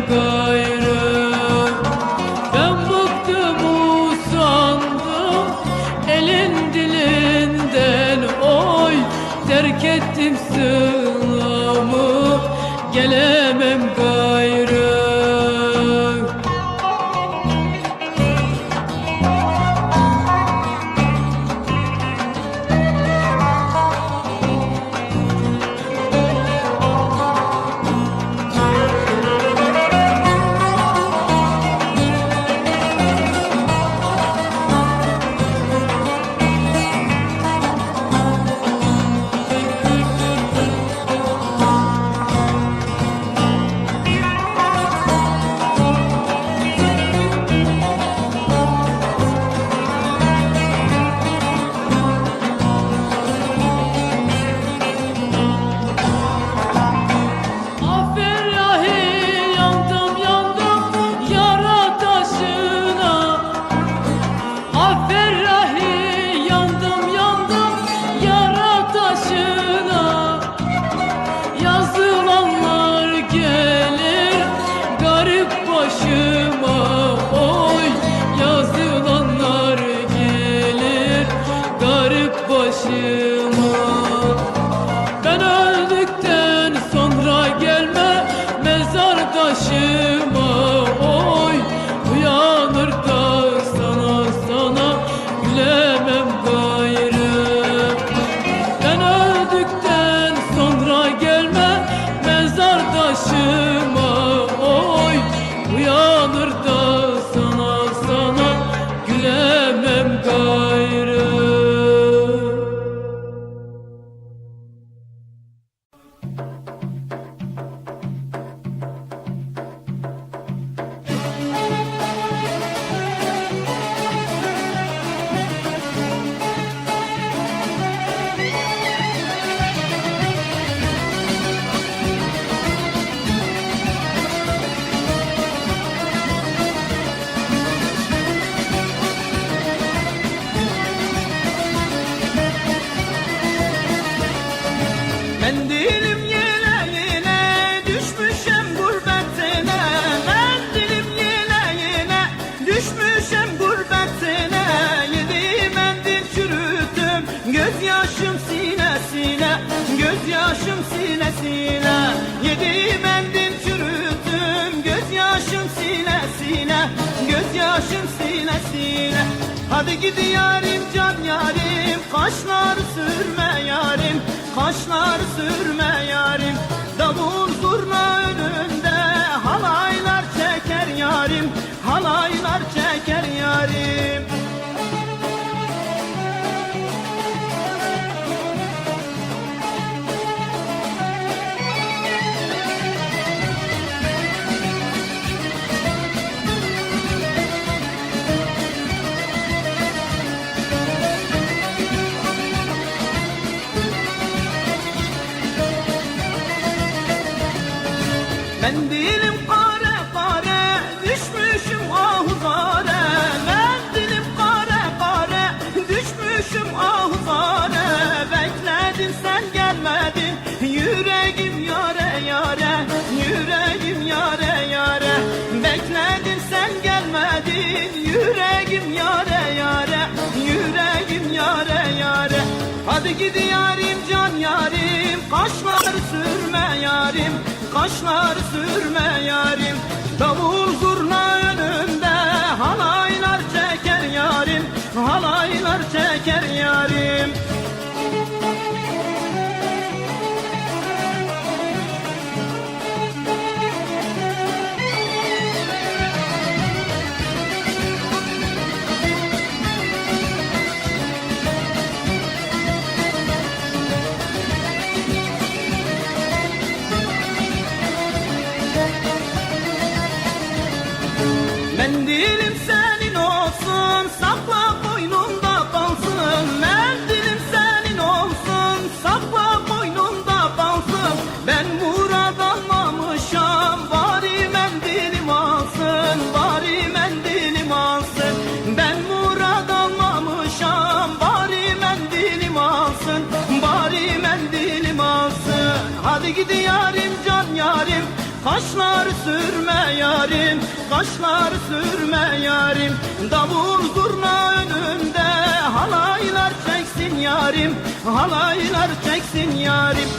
gayrı. Ben bıktım usandım başıma. Ben öldükten sonra gelme mezar taşıma. Oy uyanır da sana gülemem gayrı. Ben öldükten sonra gelme mezar taşıma. Oy uyanır da sana gülemem gayrı. Mendilim yeleğine düşmüşem gurbetine. Mendilim yeleğine düşmüşem gurbetine. Yedi mendil çürüttüm gözyaşım sinesine. Gözyaşım sinesine. Yedi mendil çürüttüm gözyaşım sinesine. Gözyaşım sinesine. Hadi gidi yarim can yarim, kaşlar sürme yarim, kaşlar sürme yarim. Davul zurna önünde halaylar çeker yarim, halaylar çeker yarim. Mendilim kare kare düşmüşüm ahuzare. Mendilim kare kare düşmüşüm ahuzare. Bekledin sen gelmedin yüreğim yare yare, yüreğim yare yare. Bekledin sen gelmedin yüreğim yare yare, yüreğim yare yare. Hadi gidi yarim can yarim, kaşlar sürme yarim, kaşlar sürme yarim. Davul zurna önünde halaylar çeker yarim, halaylar çeker yarim. Mendilim senin olsun, sakla boynunda kalsın. Mendilim senin olsun, sakla boynunda kalsın. Ben murad almamışam, bari mendilim alsın, bari mendilim alsın. Ben murad almamışam, bari mendilim alsın, bari mendilim alsın. Hadi gidi yarim can yarim, kaşlar sürme yarim, kaşlar sürme yarim. Davul zurna önünde halaylar çeksin yarim, halaylar çeksin yarim.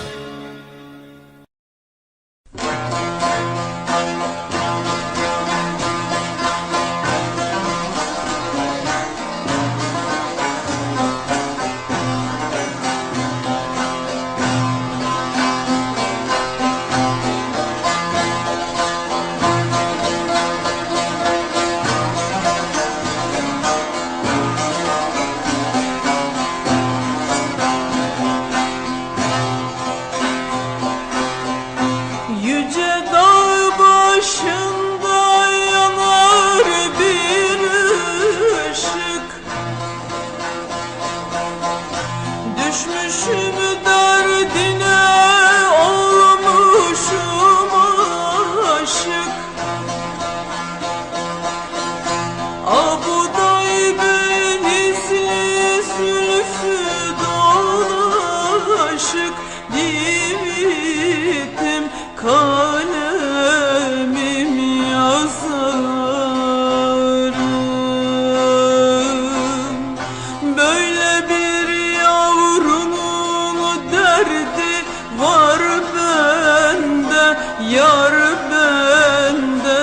yar bende,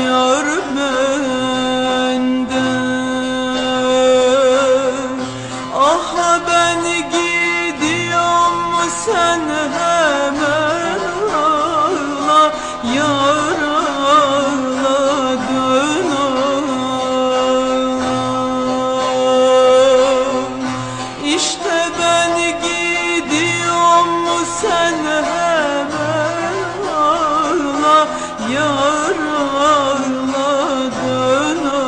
yar bende. Ah ben gidiyorum, sen hemen ağla, yar ağla, dön ağla. İşte ben gidiyorum, sen hemen ağla, yar ağla, dön ağla.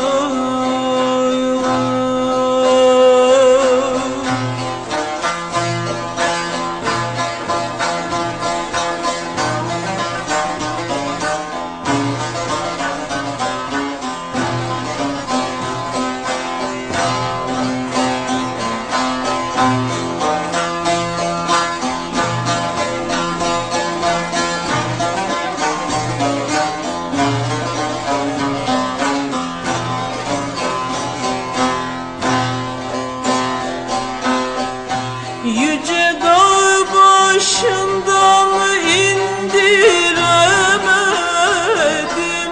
Yüce dağ başından indiremedim,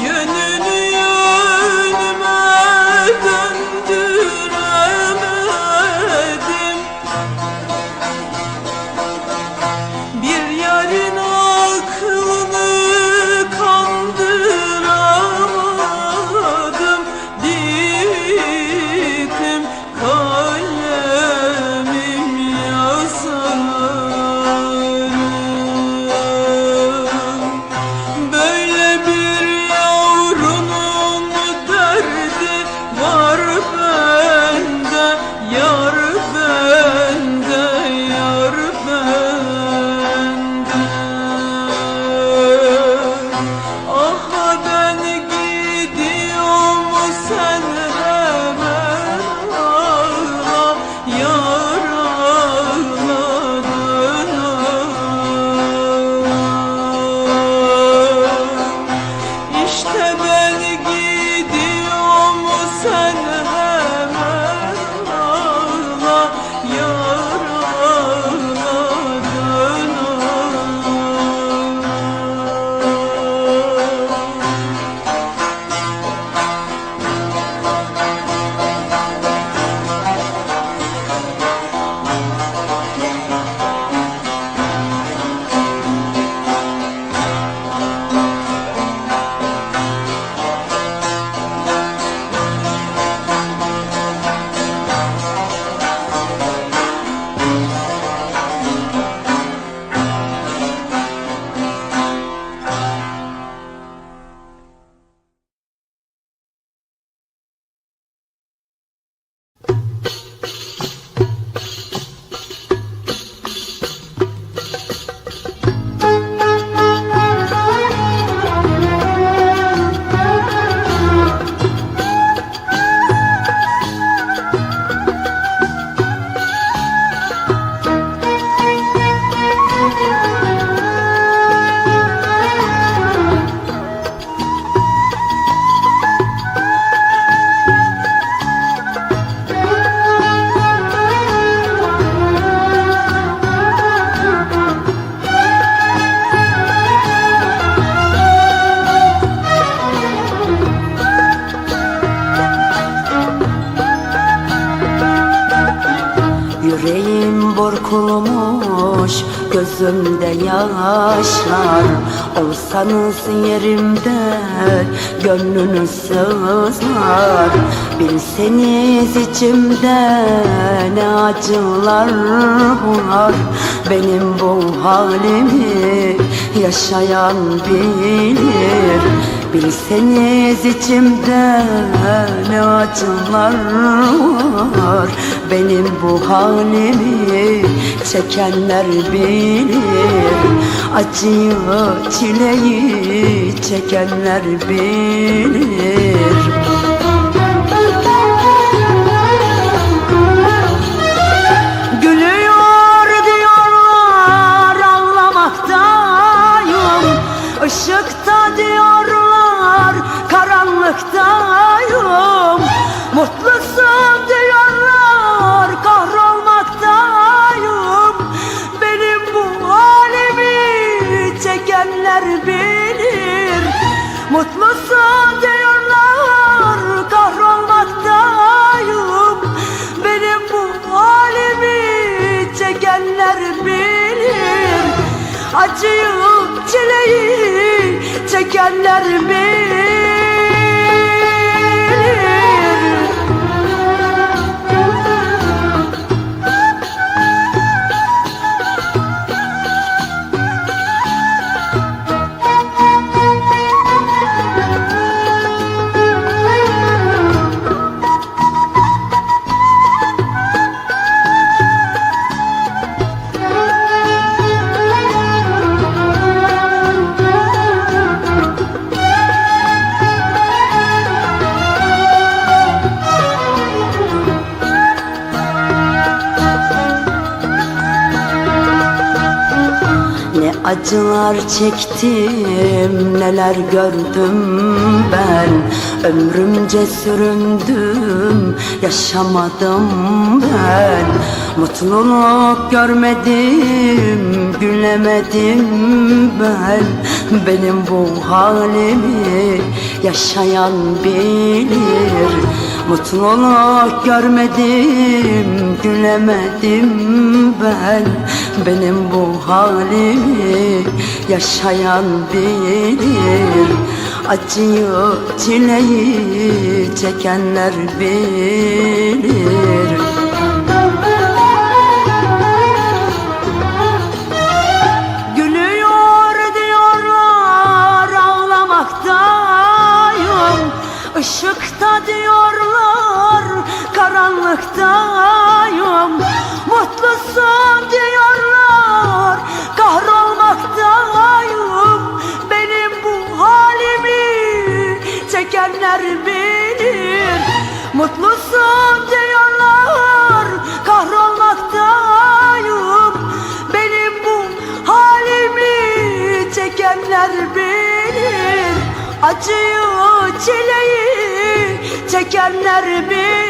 yönünü yönüme döndüremedim. Bir yarın aklını kandıramadım, diktim kalemim yazarım. Böyle bir yavrunun derdi var bende, yar bende, yar bende. Ah ben gidiyorum, sen hemen ağla, yar ağla, dön ağla. İşte ben gidiyorum, sen hemen ağla, yar ağla, dön Yüreğim burkulmuş, gözümde yaşlar. Olsanız yerimde gönlünüz sızlar. Bilseniz içimde ne acılar var. Benim bu halimi yaşayan bilir. Bilseniz içimde ne acılar var. Benim bu halimi çekenler bilir. Acıyı, çileyi çekenler bilir. Gülüyor diyorlar, ağlamaktayım. Işıkta diyorlar, karanlıktayım. Mutlusun diyorlar, kahrolmaktayım. Benim bu çekenler bilir. Ne acılar çektim, neler gördüm ben. Ömrümce süründüm, yaşamadım ben. Mutluluk görmedim, gülemedim ben. Benim bu halimi yaşayan bilir. Mutluluk görmedim, gülemedim ben. Benim bu halimi yaşayan bilir. Acıyı, çileyi çekenler bilir. Gülüyor diyorlar, ağlamaktayım. Işıkta diyorlar, karanlıktayım. Mutlusun diyorlar, kahrolmaktayım. Benim bu halimi çekenler bilir. Mutlusun diyorlar, kahrolmaktayım. Benim bu halimi çekenler bilir. Acıyı, çileyi çekenler bilir.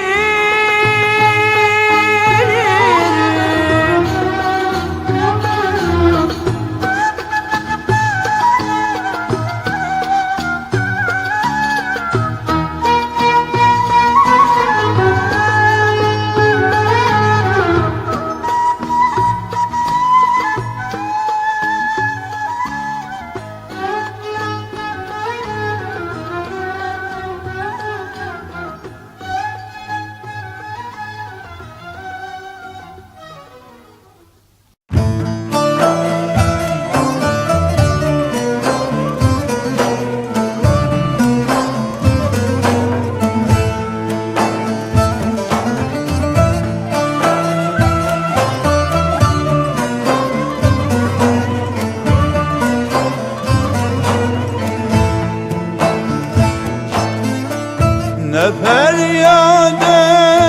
Ne feryat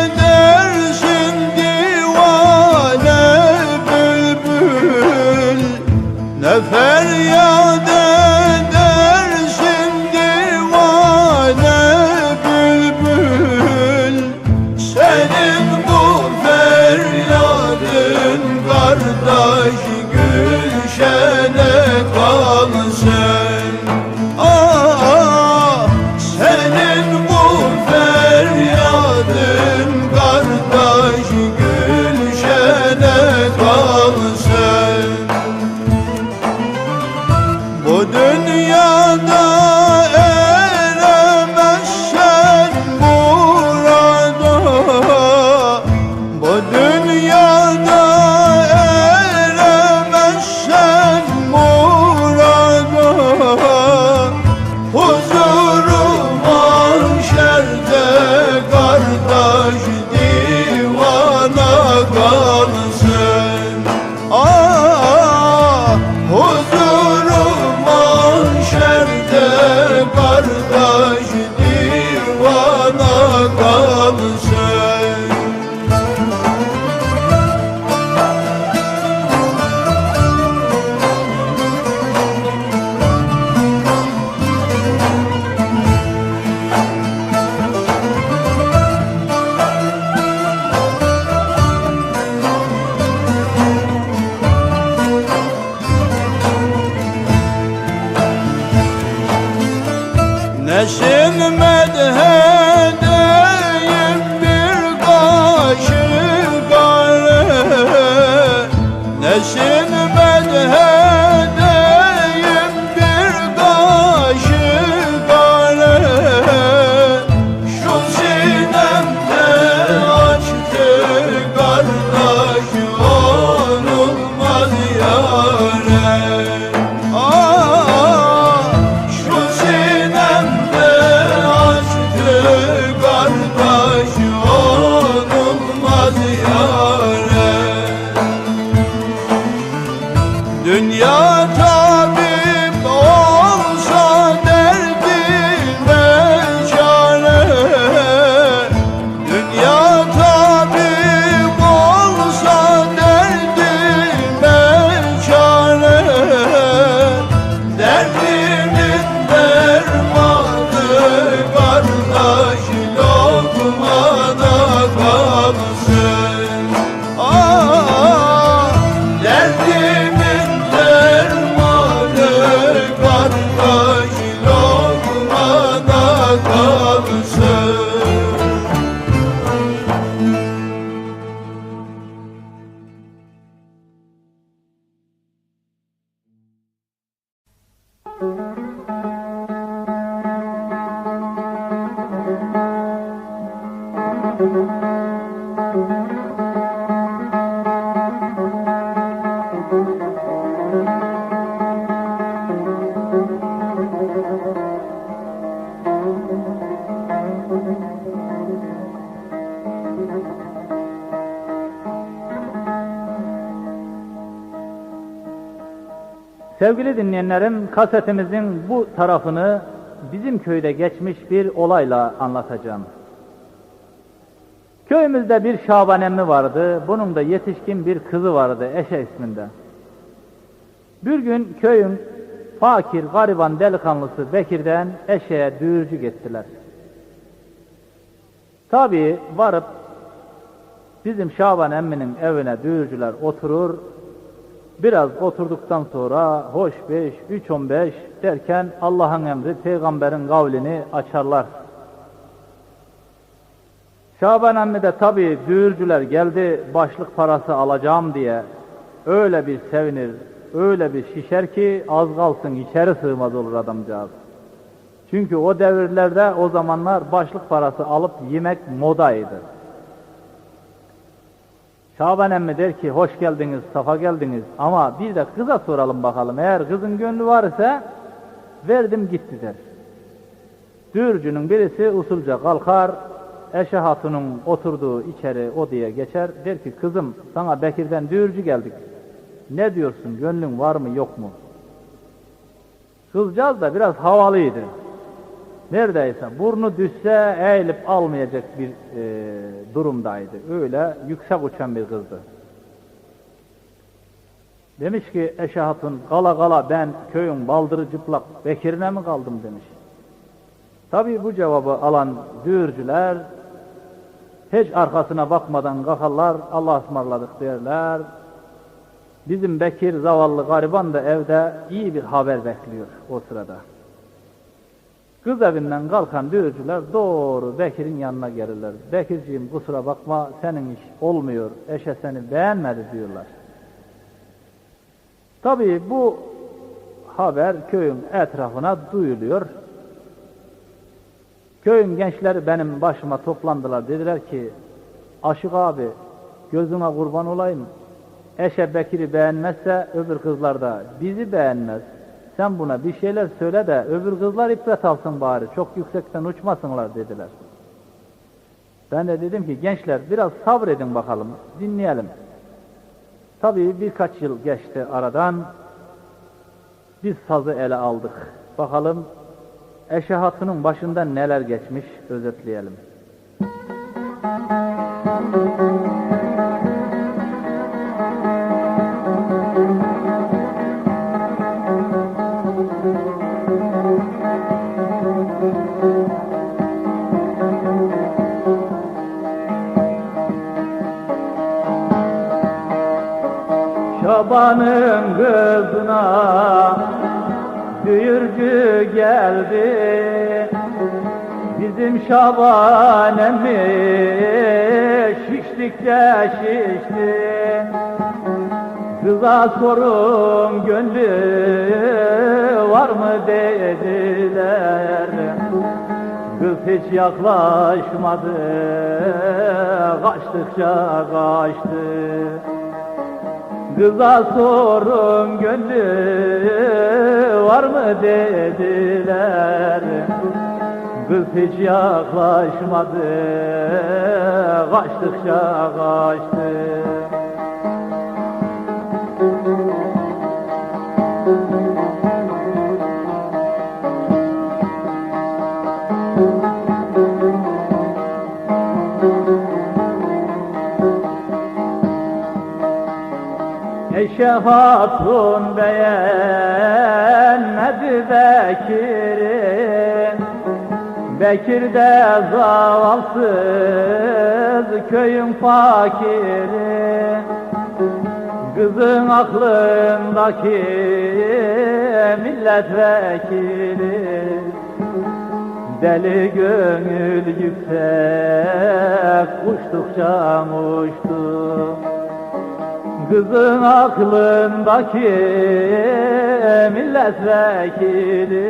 edersin divane bülbül, ne feryat edersin divane bülbül. Senin bu feryadın kardeş gülşene kalsın. Ah, senin bu feryadın kardeş gülşene kalsın. Bu dünyada eremezsen murada, bu dünyada eremezsen murada, huzuru mahşerde kardeş divana kalsın. Ah, huzuru mahşerde kardeş divana kalsın. Nesin medhedeyim bir kaşık arı, nesin medhedeyim bir kaşık Sevgili dinleyenlerim, kasetimizin bu tarafını bizim köyde geçmiş bir olayla anlatacağım. Köyümüzde bir Şaban emmi vardı, bunun da yetişkin bir kızı vardı, Eşe isminde. Bir gün köyün fakir, gariban delikanlısı Bekir'den Eşe'ye düğürcü gittiler. Tabii varıp bizim Şaban emminin evine düğürcüler oturur, biraz oturduktan sonra hoş 5, 3-15 derken Allah'ın emri peygamberin kavlini açarlar. Şaban emmi de tabii düğürcüler geldi başlık parası alacağım diye öyle bir sevinir, öyle bir şişer ki az kalsın içeri sığmaz olur adamcağız. Çünkü o devirlerde o zamanlar başlık parası alıp yemek modaydı. Şaban emmi der ki hoş geldiniz, safa geldiniz ama bir de kıza soralım bakalım. Eğer kızın gönlü var ise verdim gitti der. Düğürcünün birisi usulca kalkar, Eşe hatunun oturduğu içeri odaya geçer. Der ki kızım sana Bekir'den düğürcü geldik. Ne diyorsun, gönlün var mı yok mu? Kızcağız da biraz havalıydı. Neredeyse burnu düşse eğilip almayacak bir durumdaydı. Öyle yüksek uçan bir kızdı. Demiş ki Eşe hatun kala kala ben köyün baldırı cıplak Bekir'ine mi kaldım demiş. Tabii bu cevabı alan düğürcüler hiç arkasına bakmadan kalkarlar, Allah'a ısmarladık derler. Bizim Bekir zavallı gariban da evde iyi bir haber bekliyor o sırada. Kız evinden kalkan düğürcüler doğru Bekir'in yanına gelirler. Bekirciğim kusura bakma senin iş olmuyor, Eşe seni beğenmedi diyorlar. Tabii bu haber köyün etrafına duyuluyor. Köyün gençleri benim başıma toplandılar. Dediler ki Aşık abi gözüne kurban olayım. Eşe Bekir'i beğenmezse öbür kızlar da bizi beğenmez. Sen buna bir şeyler söyle de öbür kızlar ibret alsın bari. Çok yüksekten uçmasınlar dediler. Ben de dedim ki gençler biraz sabredin bakalım. Dinleyelim. Tabii birkaç yıl geçti aradan. Biz sazı ele aldık. Bakalım Eşe hatunun başından neler geçmiş özetleyelim. Şabanın kızına düğürcü geldi, bizim Şaban emmi şişlikçe şişti. Kıza sorun gönlü var mı dediler. Kız hiç yaklaşmadı, kaçtıkça kaçtı. Kıza sorun gönlü var mı dediler. Kız hiç yaklaşmadı, kaçtıkça kaçtı. Eşe hatun beğenmedi Bekir'i. Bekir de zavallsız köyün fakiri. Kızın aklındaki milletvekili. Deli gönül yüksek uçtukça uçtu. Kızın aklındaki milletvekili.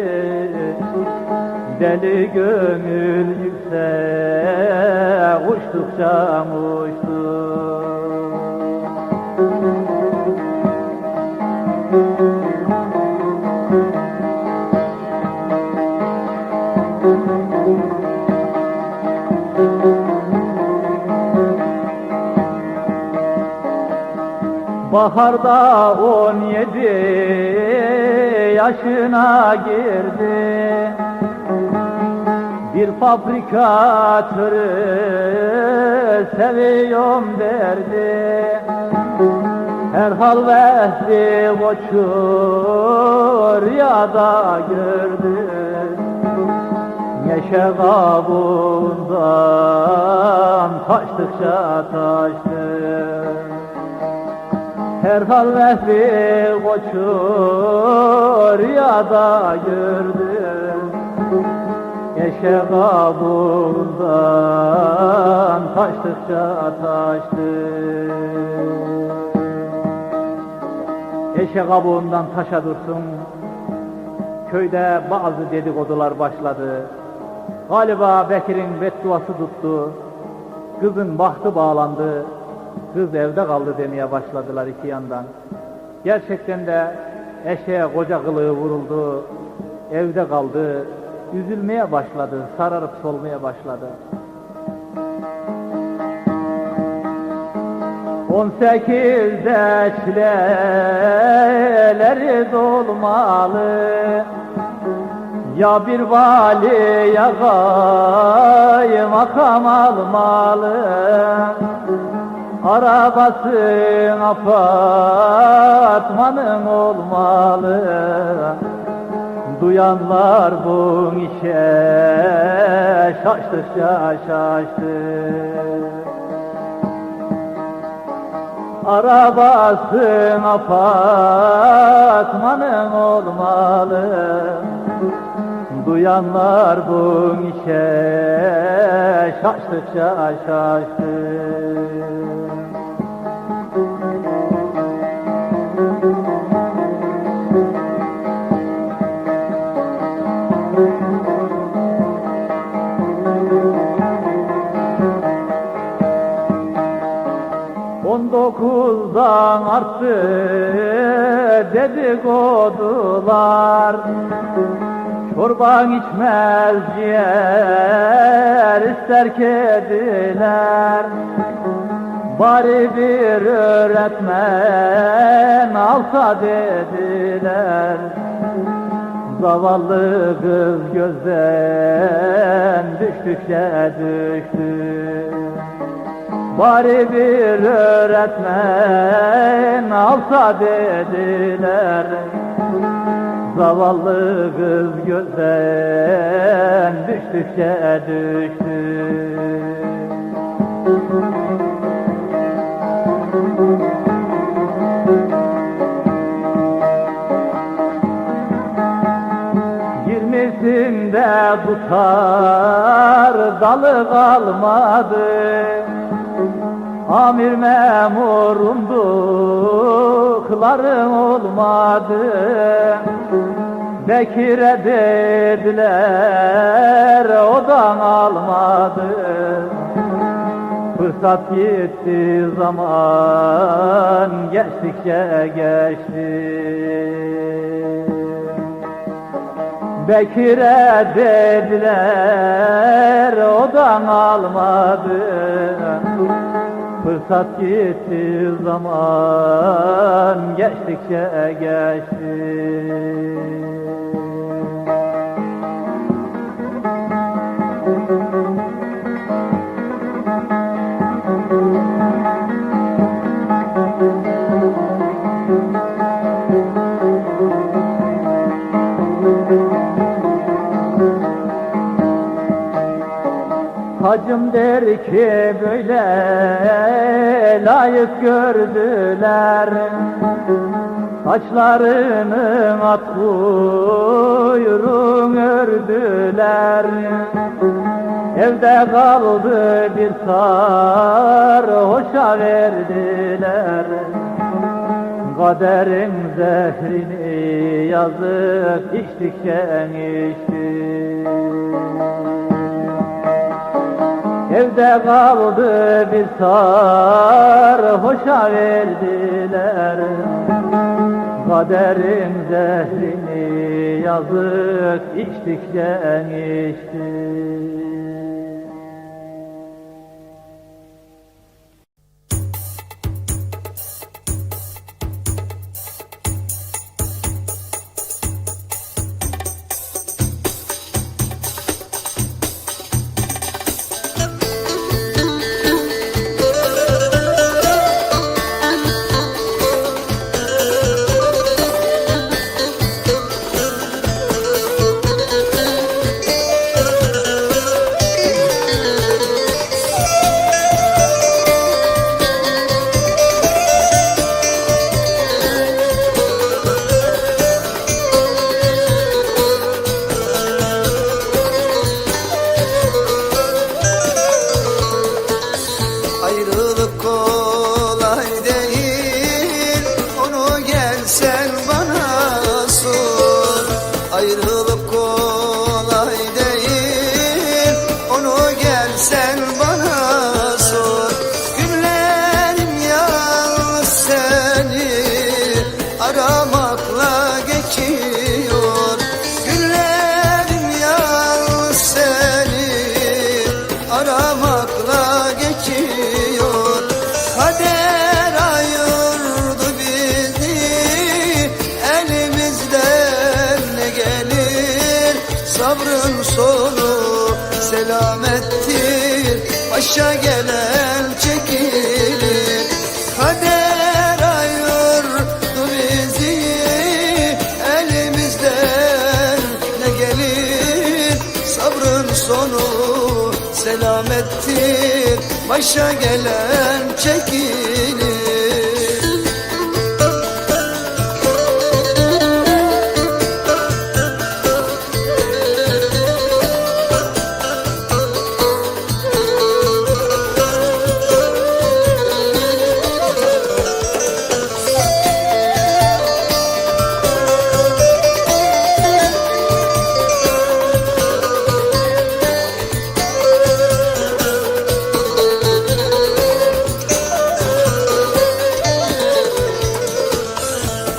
Deli gönül yüksek uçtu. uçtukça uçtu. Baharda 17 yaşına girdi, bir fabrikatörü seviyorum derdi. Her hal vehdi koçur ya da gördü, neşe kabuğundan taştıkça taştı. Her hal vehdi koçur ya da gördü, neşe kabuğundan taştıkça taştı. Eşe kabuğundan taşa dursun, köyde bazı dedikodular başladı. Galiba Bekir'in bedduası tuttu, kızın bahtı bağlandı, kız evde kaldı demeye başladılar iki yandan. Gerçekten de eşeğe koca kılığı vuruldu, evde kaldı, üzülmeye başladı, sararıp solmaya başladı. 18'de çileleri dolmalı, ya bir vali ya makam almalı. Arabası apartmanın olmalı, duyanlar bu işe şaştıkça şaştı. Arabası apartmanın olmalı, duyanlar bu işe şaştıkça şaştı. Dokuzdan arttı dedikodular, çorban içmez ciğer ister kediler. Bari bir öğretmen alsa dediler, zavallı kız gözden düştükçe düştü. Bari bir öğretmen alsa dediler, zavallı kız gözden düştükçe düştü. Yirmisinde tutar dalı kalmadı, amir memurundukların olmadı. Bekir'e dediler, odan almadı. Fırsat gitti, zaman geçtikçe geçti. Bekir'e dediler, odan almadı. Fırsat gitti, zaman geçtikçe geçti. Hacım der ki böyle layık gördüler, saçlarının at kuyruğun ördüler. Evde kaldı bir sarhoşa verdiler, kaderin zehrini yazıp içtikçe içti. Evde kaldı bir sarhoşa verdiler. Kaderin zehrini yazık içtikçe içtik. Ayrılık kolay değil, onu gel sen bana sor. Ayrılık kolay değil, onu gel sen bana sor. Günlerim yalnız seni aramakla geçiyor. Günlerim yalnız seni aramakla geçiyor. Kader ayırdı bizi, elimizden ne gelir? Sabrın sonu selamettir, başa gelen çekilir. Kader ayırdı bizi, elimizden ne gelir? Sabrın sonu selamettir, başa gelen çekilir.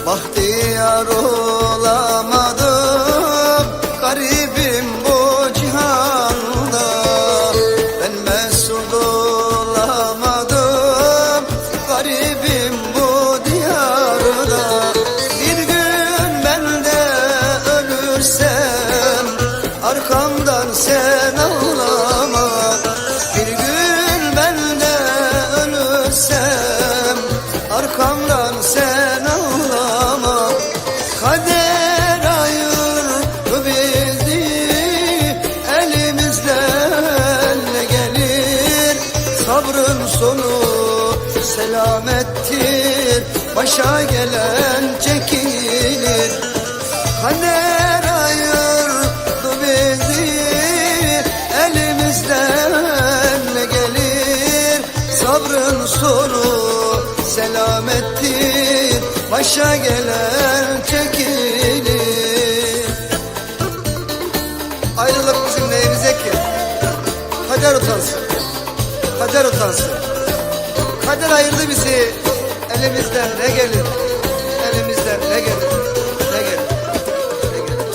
Bahtiyar olamadım, garibim bu cihanda. Ben mesut olamadım, garibim bu diyarda. Bir gün ben de ölürsem, arkamdan sen ağlama. Bir gün ben de ölürsem, arkamdan sen ağlama. Kader ayırdı bizi, elimizden ne gelir? Sabrın sonu selamettir, başa gelen çekilir. Kader ayırdı bizi, elimizden ne gelir? Sabrın sonu selamettir, başa gelen çekilir. Ayrılık bizim neyimize ki? Kader utansın, kader utansın. Kader ayırdı bizi, elimizden ne gelir? Elimizden ne gelir? Ne gelir? Ne gelir?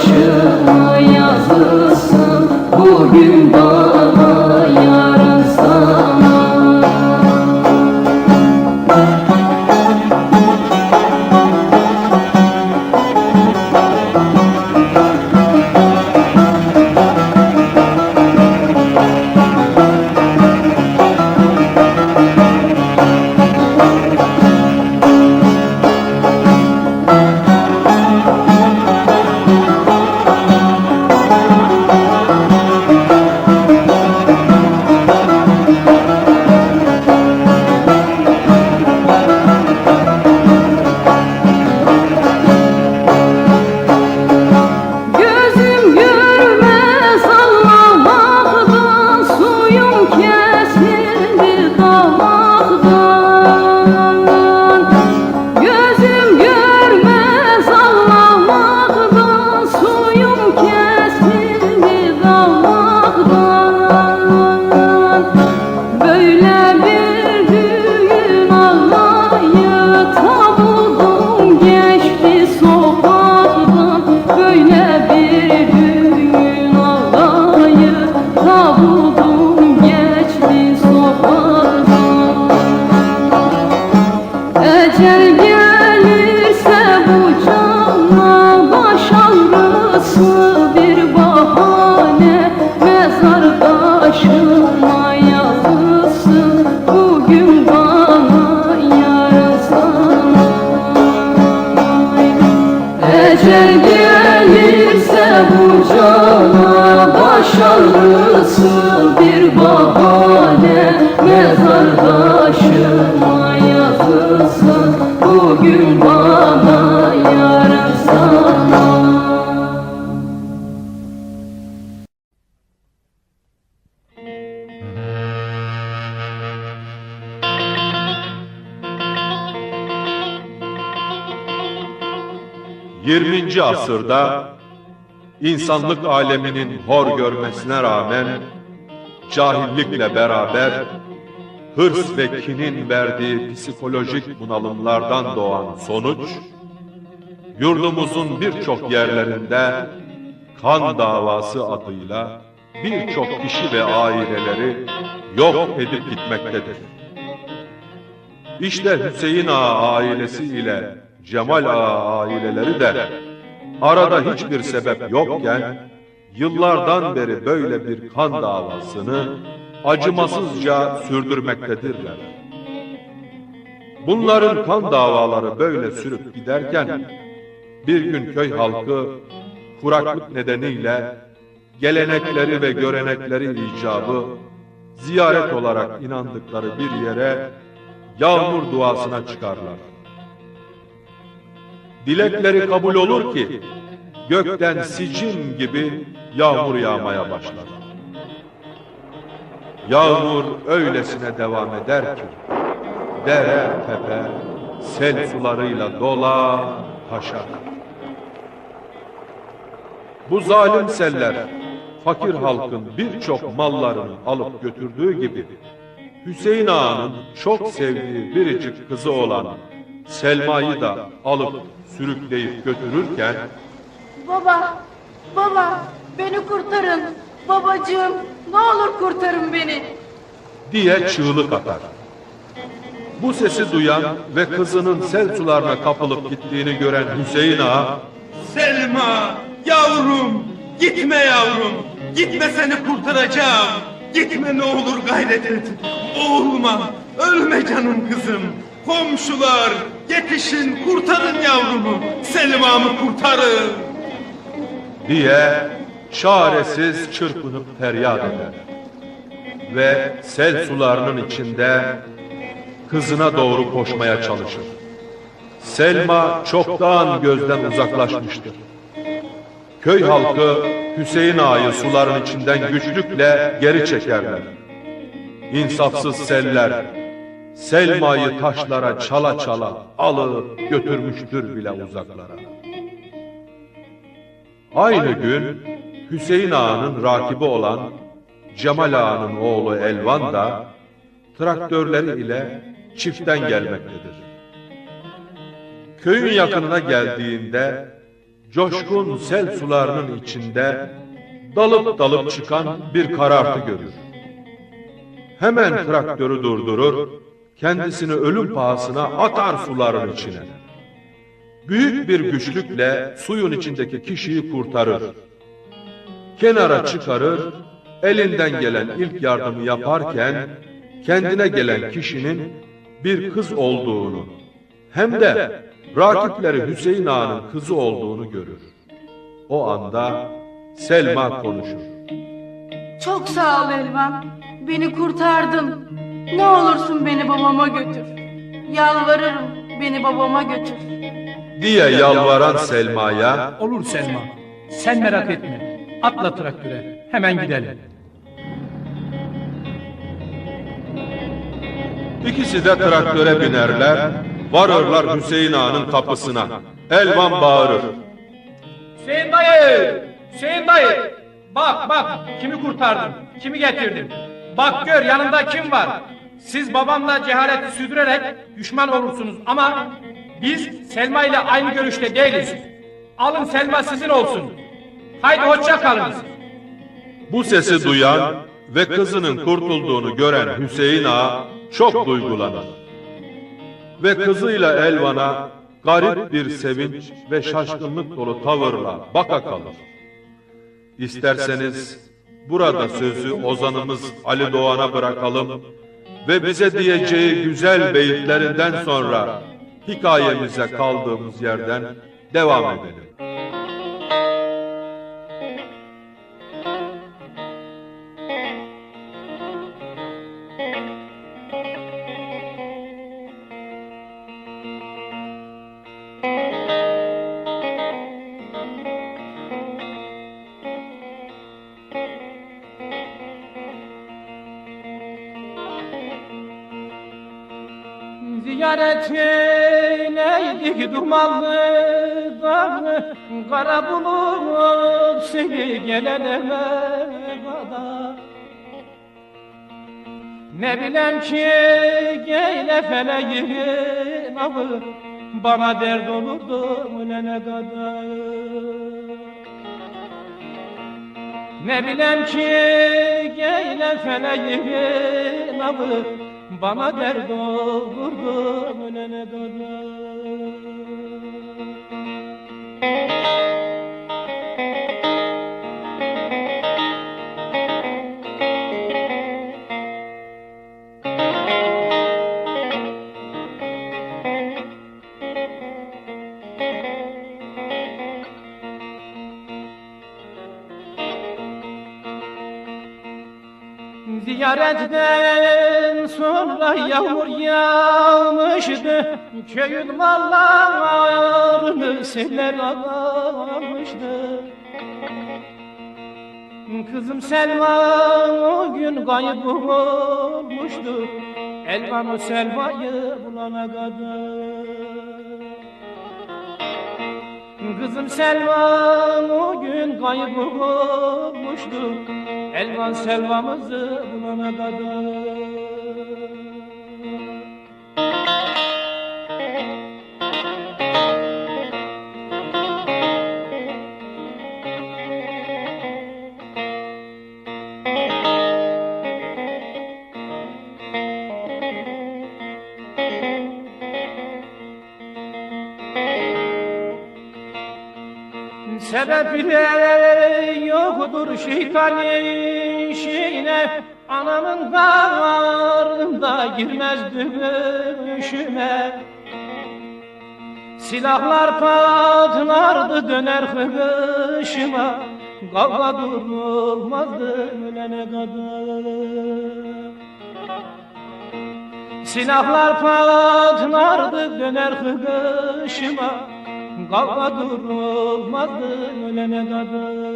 başıma yazılsın, bugün bana yarın sana. Gözüm görmez ağlamaktan, suyum kesildi damaktan. Gözüm görmez ağlamaktan, suyum kesildi damaktan. Böyle bir düğün ağlayıp tabuldum geçti sokaktan. Böyle bir düğün ağlayıp tabuldum geçti sokaktan. Ecel gelirse bu cana, baş ağrısı bir bahane. Mezar taşıma yazılsın, bugün bana yarın sana. Ecel gelirse bu cana, baş ağrısı bir bahane. Mezar taşıma yazılsın, bugün bana yarın sana. ...20. asırda insanlık aleminin hor görmesine rağmen cahillikle beraber hırs ve kinin verdiği psikolojik bunalımlardan doğan sonuç, yurdumuzun birçok yerlerinde kan davası adıyla birçok kişi ve aileleri yok edip gitmektedir. İşte Hüseyin Ağa ailesi ile Cemal Ağa aileleri de arada hiçbir sebep yokken yıllardan beri böyle bir kan davasını acımasızca sürdürmektedirler. Bunların kan davaları böyle sürüp giderken bir gün köy halkı kuraklık nedeniyle gelenekleri ve görenekleri icabı ziyaret olarak inandıkları bir yere yağmur duasına çıkarlar. Dilekleri kabul olur ki gökten sicim gibi yağmur yağmaya başlar. Yağmur öylesine devam eder ki dere tepe sel sularıyla dolar taşar. Bu zalim seller fakir halkın birçok mallarını alıp götürdüğü gibi Hüseyin Ağa'nın çok sevdiği biricik kızı olan Selma'yı da alıp sürükleyip götürürken Baba, baba beni kurtarın. Babacığım ne olur kurtarın beni. diye çığlık atar. Bu sesi duyan ve kızının sel sularına kapılıp gittiğini gören Hüseyin Ağa, Selma, yavrum, gitme yavrum, gitme seni kurtaracağım. Gitme ne olur gayret et. Boğulma, ölme canım kızım. Komşular, yetişin, kurtarın yavrumu. Selma'mı kurtarın. diye çaresiz çırpınıp feryat eder. Ve sel sularının içinde kızına doğru koşmaya çalışır. Selma çoktan gözden uzaklaşmıştır. Köy halkı Hüseyin Ağa'yı suların içinden güçlükle geri çekerler. İnsafsız seller Selma'yı taşlara çala çala alıp götürmüştür bile uzaklara. Aynı gün Hüseyin Ağa'nın rakibi olan Cemal Ağa'nın oğlu Elvan da traktörleri ile çiftten gelmektedir. Köyün yakınına geldiğinde coşkun sel sularının içinde dalıp dalıp çıkan bir karartı görür. Hemen traktörü durdurur, kendisini ölüm pahasına atar suların içine. Büyük bir güçlükle suyun içindeki kişiyi kurtarır. Kenara çıkarır, elinden gelen ilk yardımı yaparken kendine gelen kişinin bir kız olduğunu hem de rakipleri Hüseyin Ağa'nın kızı olduğunu görür. O anda Selma konuşur. Çok sağ ol Elvan. Beni kurtardın. Ne olursun beni babama götür. Yalvarırım, beni babama götür. Diye yalvaran Selma'ya Olur Selma. Sen merak etme. Atla traktöre. Hemen gidelim. ikisi de traktöre binerler, varırlar Hüseyin Ağa'nın kapısına. Elvan bağırır. Hüseyin dayı! Hüseyin dayı! Bak bak kimi kurtardım, kimi getirdim. Bak gör yanında kim var. Siz babamla cehaleti sürdürerek düşman olursunuz ama biz Selma ile aynı görüşte değiliz. Alın Selma sizin olsun. Haydi hoşça kalınız. Bu sesi duyan ve kızının kurtulduğunu gören Hüseyin Ağa çok duygulanır. Ve kızıyla Elvan'a garip bir sevinç ve şaşkınlık dolu tavırla baka kalır. İsterseniz burada sözü ozanımız Ali Doğan'a bırakalım ve bize diyeceği güzel beyitlerinden sonra hikayemize kaldığımız yerden devam edelim. Ziyaret eyleydik dumanlı dağı, kara bulut seni gelene kadar. Ne bilem ki geyle feleğin avı, bana dert olurdu ölene kadar. Ne bilem ki geyle feleğin avı, bana dert olurdu ölene kadar. Ziyaretten sonra yağmur yağmıştı, köyün mallarını seller almıştı. Kızım Selma o gün kayıp olmuştu, Elvan o Selma'yı bulana kadar. Kızım Selma o gün kayıp olmuştu, Elvan Selva'mızı bulana kadar. Sebebi de yoktur şeytanın şeyine, anamın karnında girmezdi göğüşüme. Silahlar patlardı döner hışıma, kavga durulmazdı ölene kadar. Silahlar patlardı döner hışıma, kavga durulmazdı ölene kadar.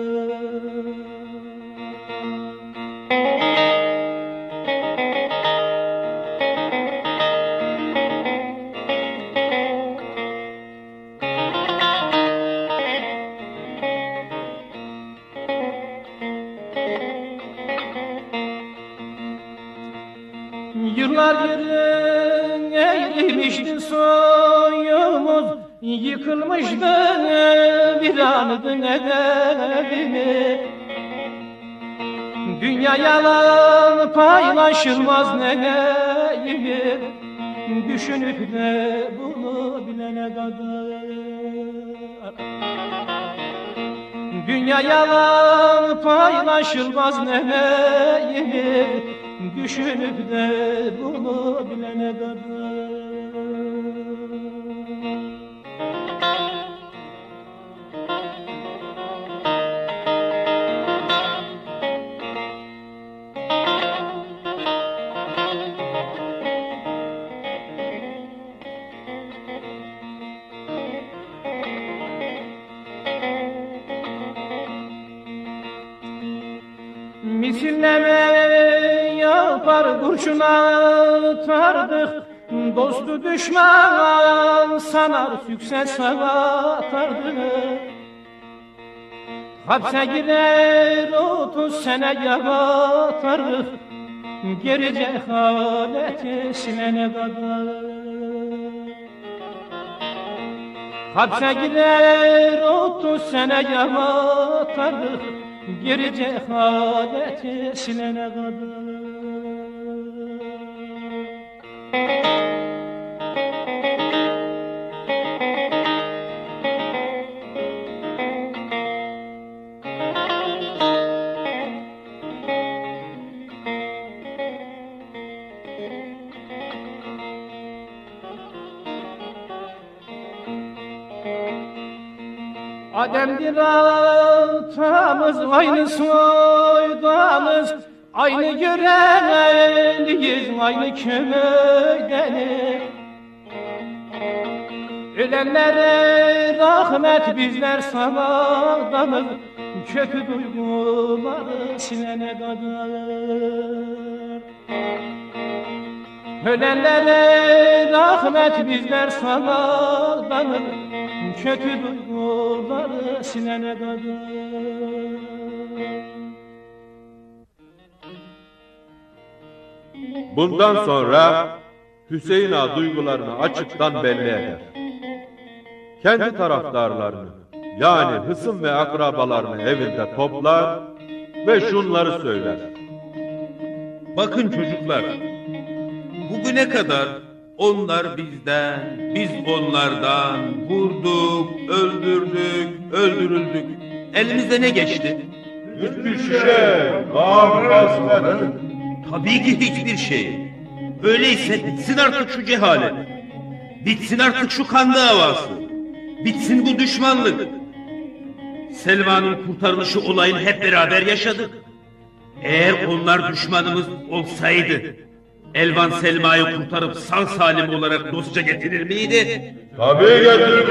Yıllar yılın eğrilmişti soyumuz, yıkılmıştı viranıdın evimi. Dünya yalan paylaşılmaz neneyimi. Düşünüp de bunu bilene kadar. Dünya yalan paylaşılmaz neneyimi. Düşünüp de bunu bilene kadar. Misilleme yapar kurşun atardık, dostu düşman sanar sükses atardık. Hapse girer 30 sene yatardık, geri cehaleti silene kadar. Hapse girer 30 sene yatardık, geri cehaleti silene kadar. Ademdir atamız, aynı soydanız, aynı göreliyiz, aynı köydeniz. Ölenlere rahmet, bizler sağdanız, kötü duyguları silene kadar. Ölenlere rahmet, bizler sağdanız, kötü duyguları silene kadar. Bundan sonra Hüseyin Ağa duygularını açıktan belli eder. Kendi taraftarlarını, yani hısım ve akrabalarını evinde toplar ve şunları söyler. Bakın çocuklar, bugüne kadar onlar bizden, biz onlardan vurduk, öldürdük, öldürüldük. Elimizde ne geçti? Hiçbir şey. Kavgasları. Tabii ki hiçbir şey. Öyleyse bitsin artık şu cehalet. Bitsin artık şu kan davası. Bitsin bu düşmanlık. Selma'nın kurtarılışı olayını hep beraber yaşadık. Eğer onlar düşmanımız olsaydı, Elvan Selma'yı kurtarıp sağ salim olarak dostça getirir miydi? Tabii getirmezdi.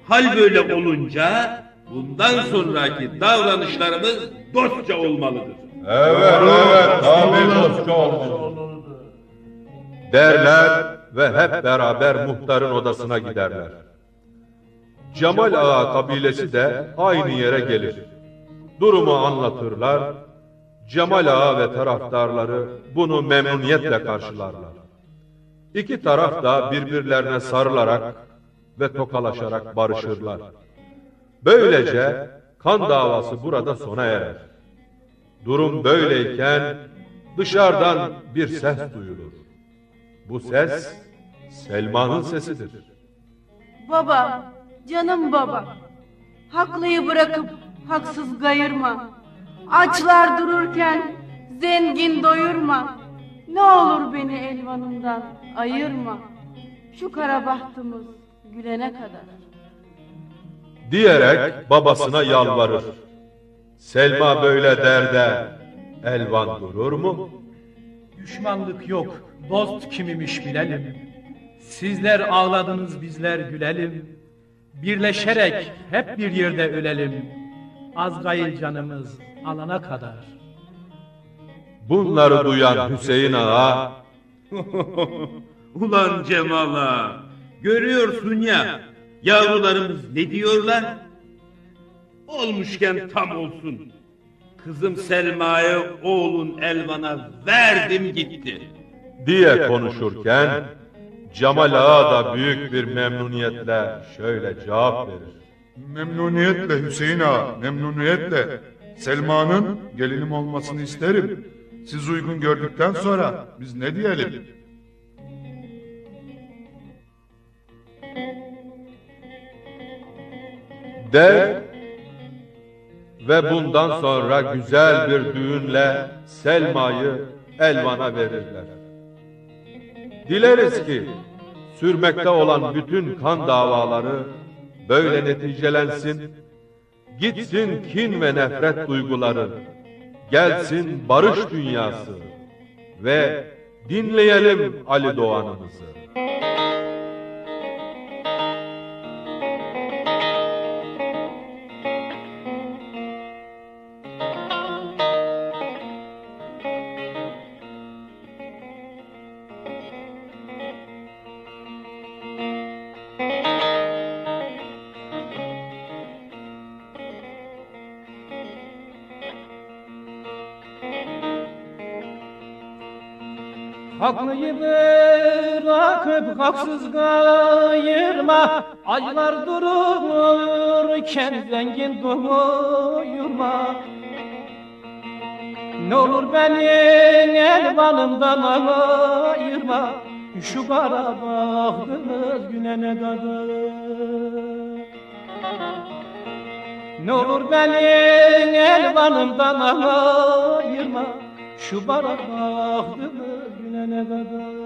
Hal böyle olunca bundan sonraki davranışlarımız dostça olmalıdır. Evet, tabii dostça olmalı. Derler ve hep beraber muhtarın odasına giderler. Cemal Ağa kabilesi de aynı yere gelir. Durumu anlatırlar. Cemal Ağa ve taraftarları bunu memnuniyetle karşılarlar. İki taraf da birbirlerine sarılarak ve tokalaşarak barışırlar. Böylece kan davası burada sona erer. Durum böyleyken dışarıdan bir ses duyulur. Bu ses Selma'nın sesidir. Baba, canım baba. Haklıyı bırakıp haksız gayırma. Açlar dururken zengin doyurma. Ne olur beni Elvan'ımdan ayırma. Şu kara bahtımız gülene kadar. Diyerek babasına yalvarır. Selma böyle der de Elvan durur mu? Düşmanlık yok, dost kimimiş bilelim. Sizler ağladınız, bizler gülelim. Birleşerek hep bir yerde ölelim. Azgayil canımız alana kadar. Bunları duyan Hüseyin Ağa, Ulan Cemal Ağa, görüyorsun ya, yavrularımız ne diyorlar? Olmuşken tam olsun. Kızım Selma'yı oğlun Elvan'a verdim gitti. diye konuşurken Cemal Ağa da büyük bir memnuniyetle şöyle cevap verir. Memnuniyetle Hüseyin Ağa, memnuniyetle. Selma'nın gelinim olmasını isterim. Siz uygun gördükten sonra biz ne diyelim? Der ve bundan sonra güzel bir düğünle Selma'yı Elvan'a verirler. Dileriz ki sürmekte olan bütün kan davaları böyle neticelensin, gitsin kin ve nefret duyguları, gelsin barış dünyası ve dinleyelim Ali Doğan'ımızı. Haklıyı bırakıp haksız kayırma, aylar dururken zengin doyurma. Ne olur beni Elvan'ımdan ayırma, şu kara bahtımız günene kadar. Ne olur beni Elvan'ımdan ayırma, şu kara bahtımız günene kadar.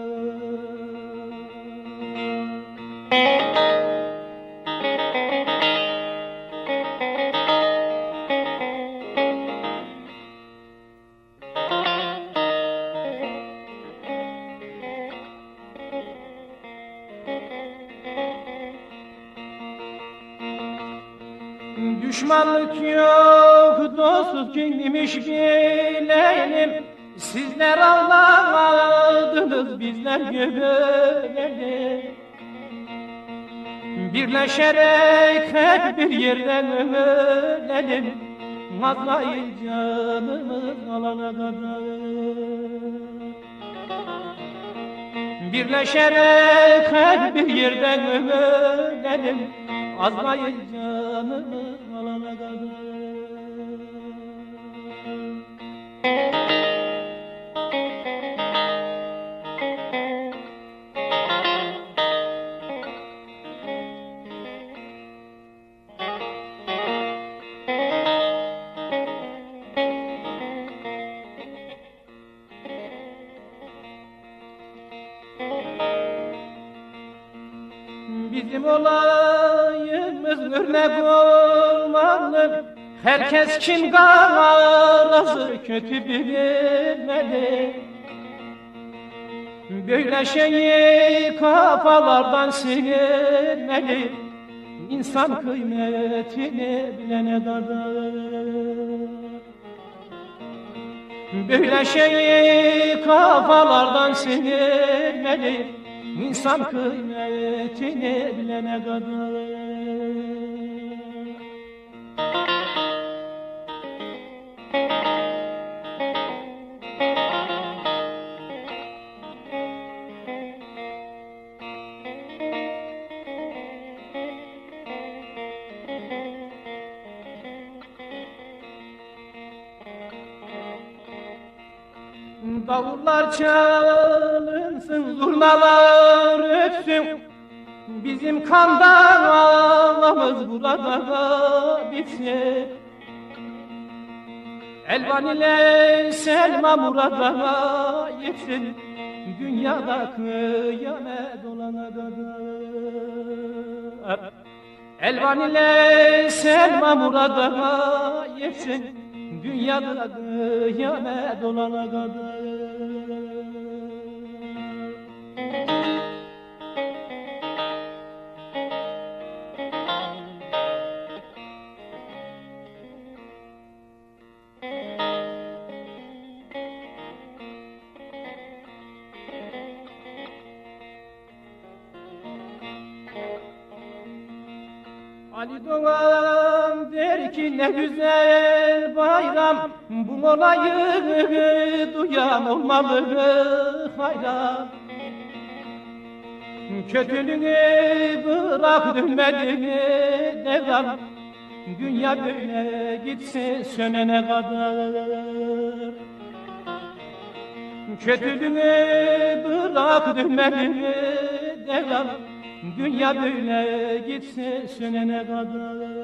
Düşmanlık yok, dostluk kimmiş bilelim. Sizler ağlamadınız, bizler göbelelim. Birleşerek hep bir yerden ölelim, Azrail canımız alana kadar. Birleşerek hep bir yerden ölelim, Azrail canımız alana kadar. Bizim olayımız örnek olmalı, herkes kim garazı kötü bilmeli. Böyle şeyi kafalardan silmeli, insan kıymetini bilene kadar. Böyle şeyi kafalardan silmeli, İnsan kıymetini bilene kadar. Davullar çalınsın, zurnalar ötsün, bizim kan davamız burada bitsin. Elvan ile Selma burada yetsin, dünyada kıyamet olana kadar. Elvan ile Selma burada yetsin, dünyada kıyamet olana kadar. Ali Doğan der ki ne güzel bayram, bu olayı duyan olmalı hayran. Kötülüğü bırak dönmedin devran. Dünya böyle gitsin sönene kadar. Kötülüğü bırak dönmedin devran. Dünya böyle gitsin sönene kadar.